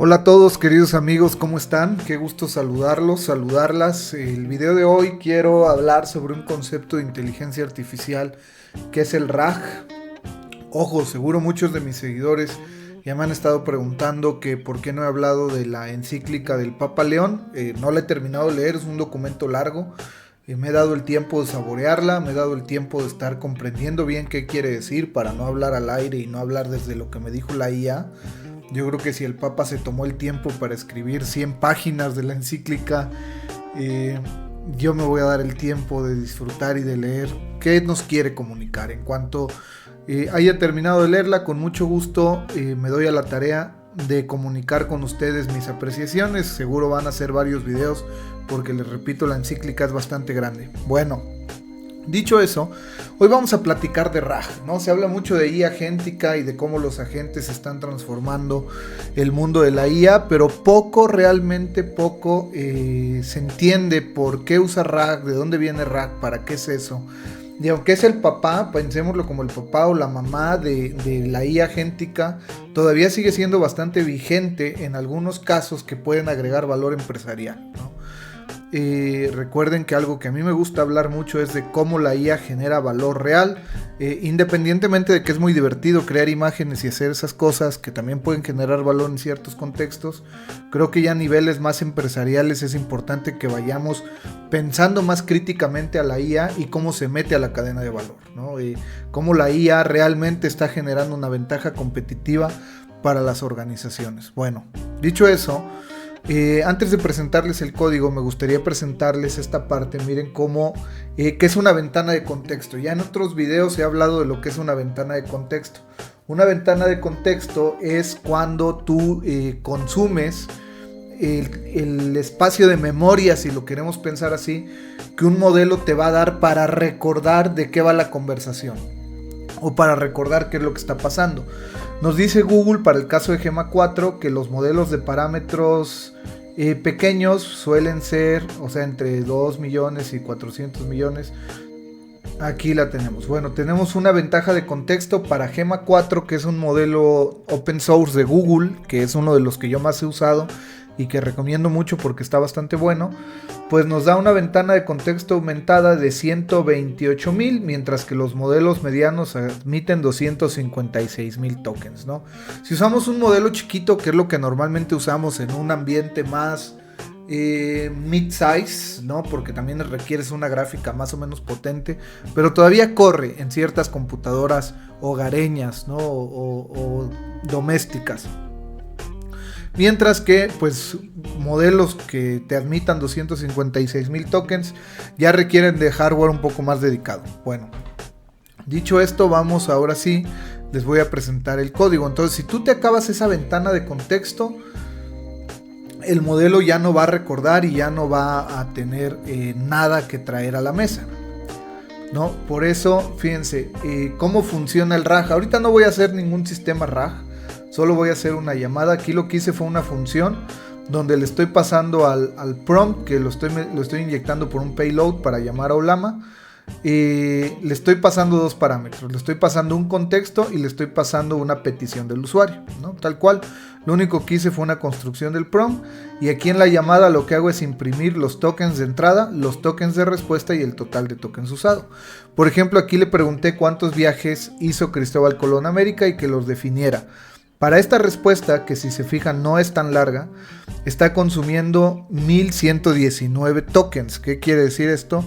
Hola a todos queridos amigos, ¿cómo están? Qué gusto saludarlos, saludarlas. El video de hoy quiero hablar sobre un concepto de inteligencia artificial que es el RAG. Ojo, seguro muchos de mis seguidores ya me han estado preguntando que por qué no he hablado de la encíclica del Papa León. No la he terminado de leer, es un documento largo. Me he dado el tiempo de saborearla, me he dado el tiempo de estar comprendiendo bien qué quiere decir para no hablar al aire y no hablar desde lo que me dijo la IA. Yo creo que si el Papa se tomó el tiempo para escribir 100 páginas de la encíclica, yo me voy a dar el tiempo de disfrutar y de leer qué nos quiere comunicar. En cuanto haya terminado de leerla, con mucho gusto me doy a la tarea de comunicar con ustedes mis apreciaciones. Seguro van a ser varios videos porque les repito, la encíclica es bastante grande. Bueno, dicho eso, hoy vamos a platicar de RAG, ¿no? Se habla mucho de IA agéntica y de cómo los agentes están transformando el mundo de la IA, pero realmente poco se entiende por qué usa RAG, de dónde viene RAG, para qué es eso. Y aunque es el papá, pensémoslo como el papá o la mamá de la IA agéntica, todavía sigue siendo bastante vigente en algunos casos que pueden agregar valor empresarial, ¿no? Recuerden que algo que a mí me gusta hablar mucho es de cómo la IA genera valor real, independientemente de que es muy divertido crear imágenes y hacer esas cosas que también pueden generar valor en ciertos contextos. Creo que ya a niveles más empresariales es importante que vayamos pensando más críticamente a la IA y cómo se mete a la cadena de valor, ¿no? Cómo la IA realmente está generando una ventaja competitiva para las organizaciones. Bueno, dicho eso, antes de presentarles el código, me gustaría presentarles esta parte. Miren cómo, que es una ventana de contexto. Ya en otros videos he hablado de lo que es una ventana de contexto. Una ventana de contexto es cuando tú consumes el espacio de memoria, si lo queremos pensar así, que un modelo te va a dar para recordar de qué va la conversación o para recordar qué es lo que está pasando. Nos dice Google para el caso de Gemma 4 que los modelos de parámetros pequeños suelen ser, o sea, entre 2 millones y 400 millones. Aquí la tenemos. Bueno, tenemos una ventaja de contexto para Gemma 4, que es un modelo open source de Google, que es uno de los que yo más he usado y que recomiendo mucho porque está bastante bueno. Pues nos da una ventana de contexto aumentada de 128,000, mientras que los modelos medianos admiten 256,000 tokens, ¿no? Si usamos un modelo chiquito, que es lo que normalmente usamos en un ambiente más mid-size, ¿no? Porque también requieres una gráfica más o menos potente, pero todavía corre en ciertas computadoras hogareñas, ¿no? o domésticas. Mientras que pues modelos que te admitan 256,000 tokens ya requieren de hardware un poco más dedicado. Bueno, dicho esto, vamos ahora sí, les voy a presentar el código. Entonces, si tú te acabas esa ventana de contexto, el modelo ya no va a recordar y ya no va a tener nada que traer a la mesa, ¿no? Por eso, fíjense, cómo funciona el RAG. Ahorita no voy a hacer ningún sistema RAG. Solo voy a hacer una llamada. Aquí lo que hice fue una función donde le estoy pasando al prompt, que lo estoy inyectando por un payload para llamar a Ollama. Le estoy pasando dos parámetros. Le estoy pasando un contexto y le estoy pasando una petición del usuario, ¿no? Tal cual. Lo único que hice fue una construcción del prompt. Y aquí en la llamada lo que hago es imprimir los tokens de entrada, los tokens de respuesta y el total de tokens usado. Por ejemplo, aquí le pregunté cuántos viajes hizo Cristóbal Colón a América y que los definiera. Para esta respuesta, que si se fijan no es tan larga, está consumiendo 1119 tokens. ¿Qué quiere decir esto?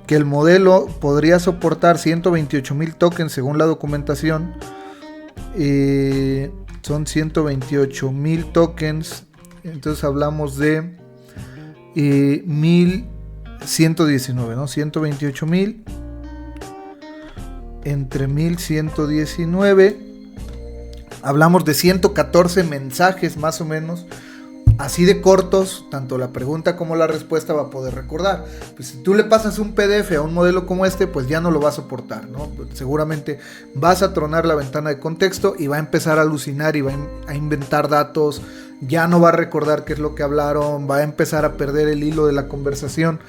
Que el modelo podría soportar 128,000 tokens según la documentación. Son 128,000 tokens. Entonces hablamos de 1119, ¿no? 128,000 entre 1119. Hablamos de 114 mensajes más o menos, así de cortos, tanto la pregunta como la respuesta va a poder recordar. Pues si tú le pasas un PDF a un modelo como este, pues ya no lo va a soportar, ¿no? Seguramente vas a tronar la ventana de contexto y va a empezar a alucinar y va a inventar datos, ya no va a recordar qué es lo que hablaron, va a empezar a perder el hilo de la conversación.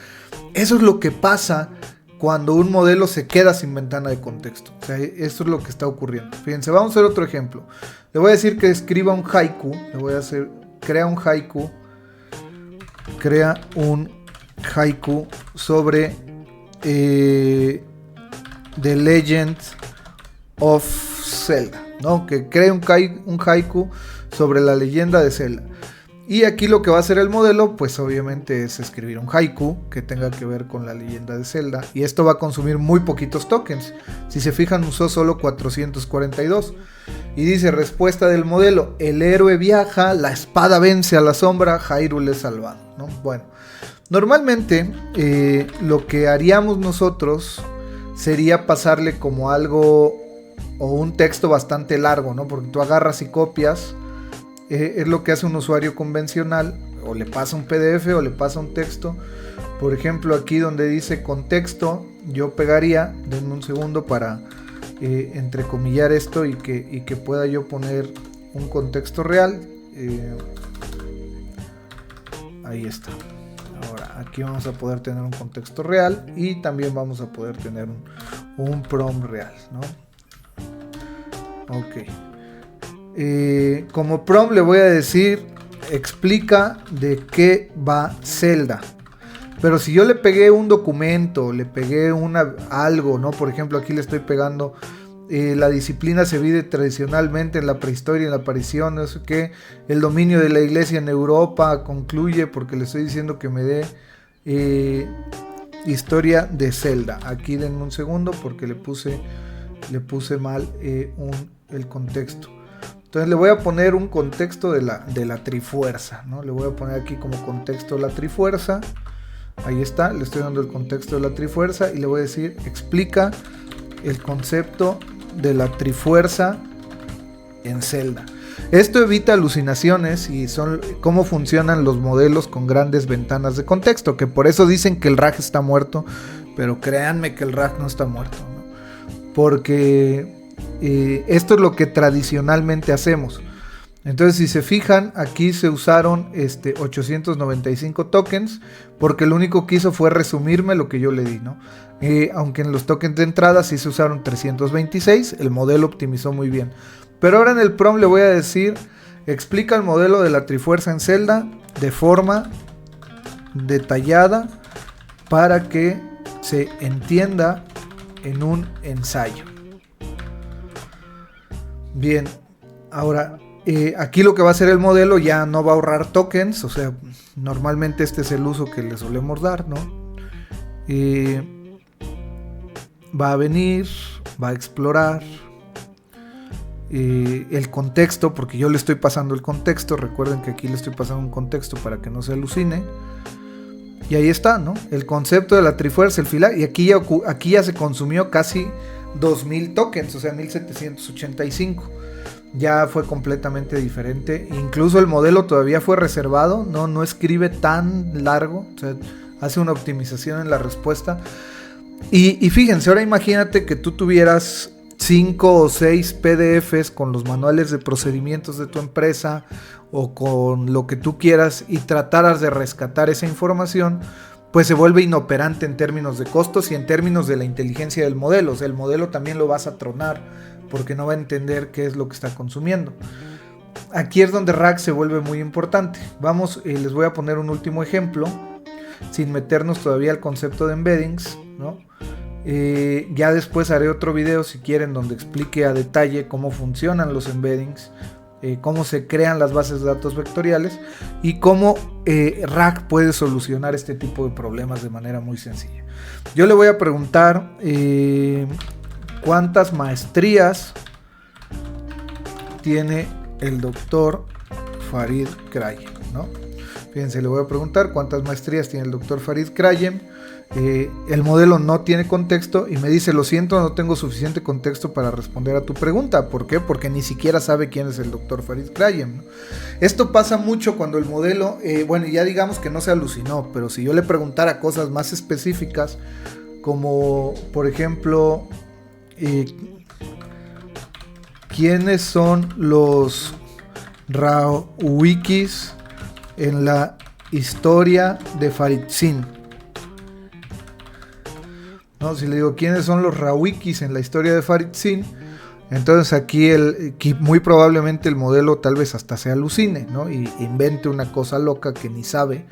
Eso es lo que pasa cuando un modelo se queda sin ventana de contexto. O sea, esto es lo que está ocurriendo. Fíjense, vamos a hacer otro ejemplo. Le voy a decir que escriba un haiku. Le voy a hacer crea un haiku sobre The Legend of Zelda, ¿no? Que cree un haiku sobre la leyenda de Zelda. Y aquí lo que va a hacer el modelo, pues obviamente es escribir un haiku que tenga que ver con la leyenda de Zelda. Y esto va a consumir muy poquitos tokens. Si se fijan, usó solo 442. Y dice, respuesta del modelo: el héroe viaja, la espada vence a la sombra, Hyrule es salvado, ¿no? Bueno, normalmente lo que haríamos nosotros sería pasarle como algo o un texto bastante largo, ¿no? Porque tú agarras y copias. Es lo que hace un usuario convencional, o le pasa un PDF o le pasa un texto. Por ejemplo, aquí donde dice contexto, yo pegaría, denme un segundo para entrecomillar esto y que pueda yo poner un contexto real. Ahí está. Ahora, aquí vamos a poder tener un contexto real y también vamos a poder tener un prompt real, ¿no? Ok. Como prompt le voy a decir, explica de qué va Zelda. Pero si yo le pegué un documento, le pegué algo, ¿no? Por ejemplo, aquí le estoy pegando, la disciplina se vive tradicionalmente en la prehistoria y en la aparición, no sé qué. El dominio de la iglesia en Europa concluye, porque le estoy diciendo que me dé historia de Zelda. Aquí denme un segundo porque le puse mal el contexto. Entonces le voy a poner un contexto de la Trifuerza, ¿no? Le voy a poner aquí como contexto la Trifuerza. Ahí está, le estoy dando el contexto de la Trifuerza y le voy a decir, explica el concepto de la Trifuerza en Zelda. Esto evita alucinaciones y son cómo funcionan los modelos con grandes ventanas de contexto, que por eso dicen que el RAG está muerto, pero créanme que el RAG no está muerto, ¿no? Porque esto es lo que tradicionalmente hacemos. Entonces, si se fijan, aquí se usaron 895 tokens, porque lo único que hizo fue resumirme lo que yo le di, ¿no? Aunque en los tokens de entrada sí se usaron 326, el modelo optimizó muy bien. Pero ahora en el prompt le voy a decir, explica el modelo de la Trifuerza en Zelda de forma detallada para que se entienda en un ensayo. Bien, ahora aquí lo que va a hacer el modelo ya no va a ahorrar tokens, o sea, normalmente este es el uso que le solemos dar, ¿no? Va a venir, va a explorar el contexto, porque yo le estoy pasando el contexto, recuerden que aquí le estoy pasando un contexto para que no se alucine. Y ahí está, ¿no? El concepto de la Trifuerza, el filar, y aquí ya se consumió casi 2000 tokens, o sea 1785. Ya fue completamente diferente. Incluso el modelo todavía fue reservado, no escribe tan largo, o sea, hace una optimización en la respuesta. Y fíjense, ahora imagínate que tú tuvieras 5 o 6 PDFs con los manuales de procedimientos de tu empresa o con lo que tú quieras y trataras de rescatar esa información, pues se vuelve inoperante en términos de costos y en términos de la inteligencia del modelo. O sea, el modelo también lo vas a tronar porque no va a entender qué es lo que está consumiendo. Aquí es donde RAG se vuelve muy importante. Vamos, les voy a poner un último ejemplo, sin meternos todavía al concepto de embeddings, ¿no? Ya después haré otro video, si quieren, donde explique a detalle cómo funcionan los embeddings, cómo se crean las bases de datos vectoriales y cómo RAG puede solucionar este tipo de problemas de manera muy sencilla. Yo le voy a preguntar cuántas maestrías tiene el doctor Farid Krayem, ¿no? Fíjense, le voy a preguntar cuántas maestrías tiene el doctor Farid Krayem. El modelo no tiene contexto y me dice, lo siento, no tengo suficiente contexto para responder a tu pregunta. ¿Por qué? Porque ni siquiera sabe quién es el doctor Farid Krayem, ¿no? Esto pasa mucho cuando el modelo, bueno, ya digamos que no se alucinó, pero si yo le preguntara cosas más específicas, como por ejemplo, ¿quiénes son los Rawikis en la historia de Farid-Sin? ¿No? Si le digo quiénes son los Rawikis en la historia de Farid-Sin, Entonces aquí muy probablemente el modelo tal vez hasta se alucine, ¿no? Y invente una cosa loca que ni sabe.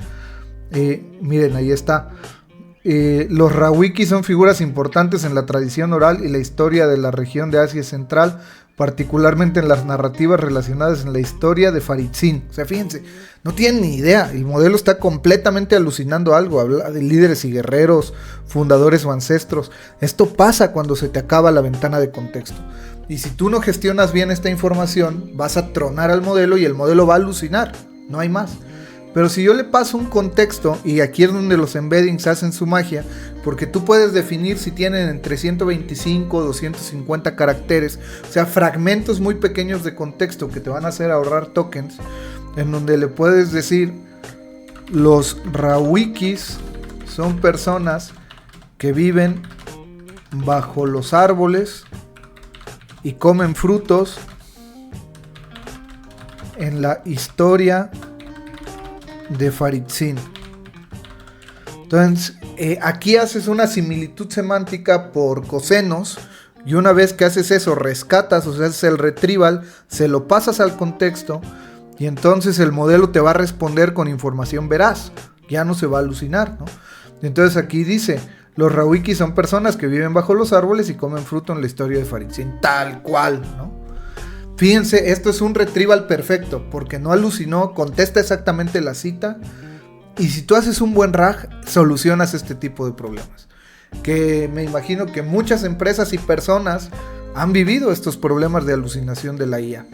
Miren, ahí está. Los rawikis son figuras importantes en la tradición oral y la historia de la región de Asia Central, particularmente en las narrativas relacionadas en la historia de Faridsín. O sea, fíjense, no tienen ni idea. El modelo está completamente alucinando algo. Habla de líderes y guerreros, fundadores o ancestros. Esto pasa cuando se te acaba la ventana de contexto. Y si tú no gestionas bien esta información, vas a tronar al modelo y el modelo va a alucinar. No hay más. Pero si yo le paso un contexto, y aquí es donde los embeddings hacen su magia, porque tú puedes definir si tienen entre 125 o 250 caracteres, o sea, fragmentos muy pequeños de contexto que te van a hacer ahorrar tokens, en donde le puedes decir, los rawikis son personas que viven bajo los árboles y comen frutos en la historia de Faridsín. Entonces, aquí haces una similitud semántica por cosenos, y una vez que haces eso, rescatas, o sea, haces el retrieval, se lo pasas al contexto, y entonces el modelo te va a responder con información veraz, ya no se va a alucinar, ¿no? Entonces aquí dice, los rawikis son personas que viven bajo los árboles y comen fruto en la historia de Faridsín, tal cual, ¿no? Fíjense, esto es un retrieval perfecto, porque no alucinó, contesta exactamente la cita, y si tú haces un buen RAG, solucionas este tipo de problemas. Que me imagino que muchas empresas y personas han vivido estos problemas de alucinación de la IA.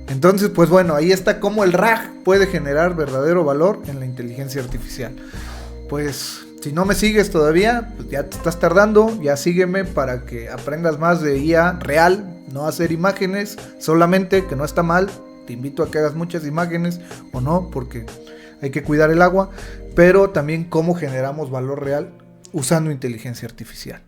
Entonces, pues bueno, ahí está cómo el RAG puede generar verdadero valor en la inteligencia artificial. Pues si no me sigues todavía, pues ya te estás tardando, ya sígueme para que aprendas más de IA real, no hacer imágenes solamente, que no está mal. Te invito a que hagas muchas imágenes o no, porque hay que cuidar el agua, pero también cómo generamos valor real usando inteligencia artificial.